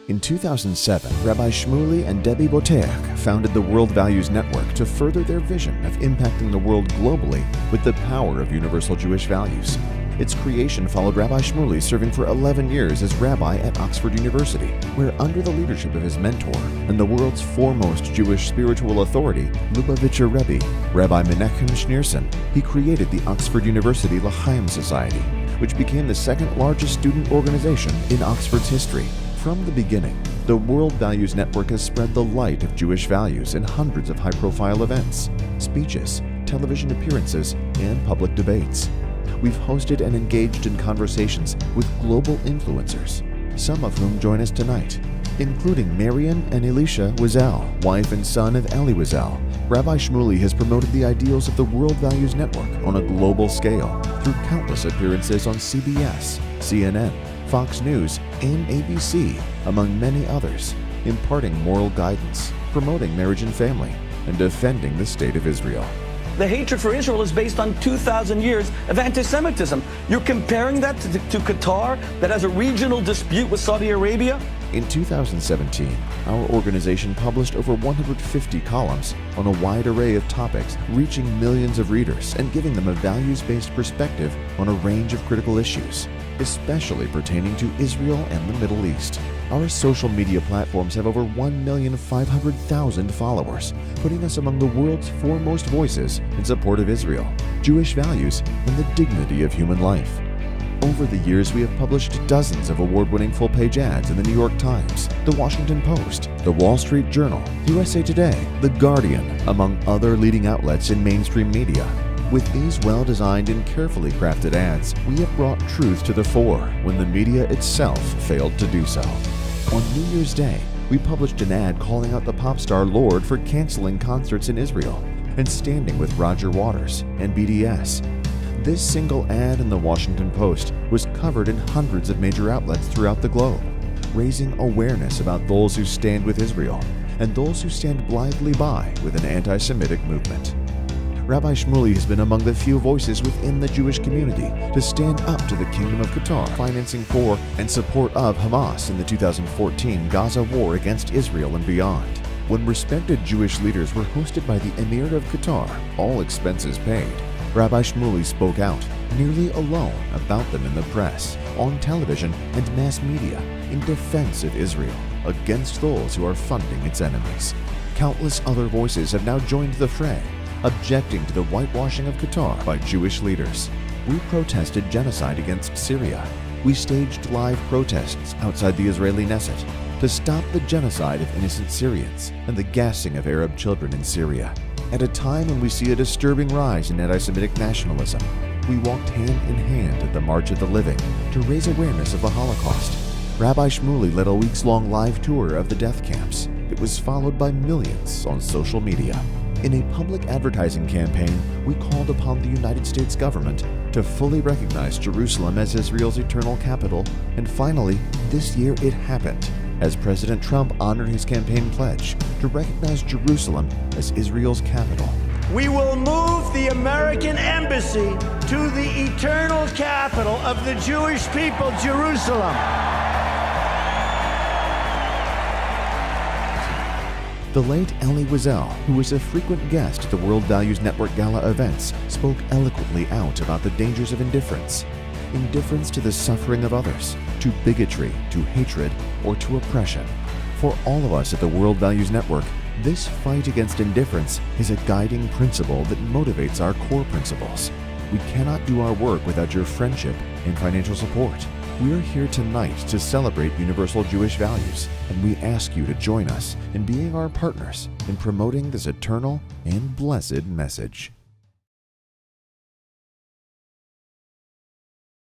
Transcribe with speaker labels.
Speaker 1: In 2007, Rabbi Shmuley and Debbie Boteach founded the World Values Network to further their vision of impacting the world globally with the power of universal Jewish values. Its creation followed Rabbi Shmuley serving for 11 years as rabbi at Oxford University, where under the leadership of his mentor and the world's foremost Jewish spiritual authority, Lubavitcher Rebbe, Rabbi Menachem Schneerson, he created the Oxford University L'Chaim Society, which became the second largest student organization in Oxford's history. From the beginning, the World Values Network has spread the light of Jewish values in hundreds of high-profile events, speeches, television appearances, and public debates. We've hosted and engaged in conversations with global influencers, some of whom join us tonight, including Marian and Elisha Wiesel, wife and son of Eli Wiesel. Rabbi Shmuley has promoted the ideals of the World Values Network on a global scale through countless appearances on CBS, CNN, Fox News, and ABC, among many others, imparting moral guidance, promoting marriage and family, and defending the State of Israel.
Speaker 2: The hatred for Israel is based on 2,000 years of anti-Semitism. You're comparing that to Qatar, that has a regional dispute with Saudi Arabia?
Speaker 1: In 2017, our organization published over 150 columns on a wide array of topics, reaching millions of readers and giving them a values-based perspective on a range of critical issues, especially pertaining to Israel and the Middle East. Our social media platforms have over 1,500,000 followers, putting us among the world's foremost voices in support of Israel, Jewish values, and the dignity of human life. Over the years, we have published dozens of award-winning full-page ads in the New York Times, the Washington Post, the Wall Street Journal, USA Today, The Guardian, among other leading outlets in mainstream media. With these well-designed and carefully crafted ads, we have brought truth to the fore when the media itself failed to do so. On New Year's Day, we published an ad calling out the pop star Lorde for canceling concerts in Israel and standing with Roger Waters and BDS. This single ad in the Washington Post was covered in hundreds of major outlets throughout the globe, raising awareness about those who stand with Israel and those who stand blithely by with an anti-Semitic movement. Rabbi Shmuley has been among the few voices within the Jewish community to stand up to the Kingdom of Qatar, financing for and support of Hamas in the 2014 Gaza war against Israel and beyond. When respected Jewish leaders were hosted by the Emir of Qatar, all expenses paid, Rabbi Shmuley spoke out, nearly alone, about them in the press, on television, and mass media, in defense of Israel, against those who are funding its enemies. Countless other voices have now joined the fray, objecting to the whitewashing of Qatar by Jewish leaders. We protested genocide against Syria. We staged live protests outside the Israeli Knesset to stop the genocide of innocent Syrians and the gassing of Arab children in Syria. At a time when we see a disturbing rise in anti-Semitic nationalism, we walked hand in hand at the March of the Living to raise awareness of the Holocaust. Rabbi Shmuley led a weeks-long live tour of the death camps. It was followed by millions on social media. In a public advertising campaign, we called upon the United States government to fully recognize Jerusalem as Israel's eternal capital, and finally, this year it happened, as President Trump honored his campaign pledge to recognize Jerusalem as Israel's capital.
Speaker 3: We will move the American embassy to the eternal capital of the Jewish people, Jerusalem.
Speaker 1: The late Eli Wiesel, who was a frequent guest at the World Values Network Gala events, spoke eloquently out about the dangers of indifference. Indifference to the suffering of others, to bigotry, to hatred, or to oppression. For all of us at the World Values Network, this fight against indifference is a guiding principle that motivates our core principles. We cannot do our work without your friendship and financial support. We are here tonight to celebrate universal Jewish values, and we ask you to join us in being our partners in promoting this eternal and blessed message.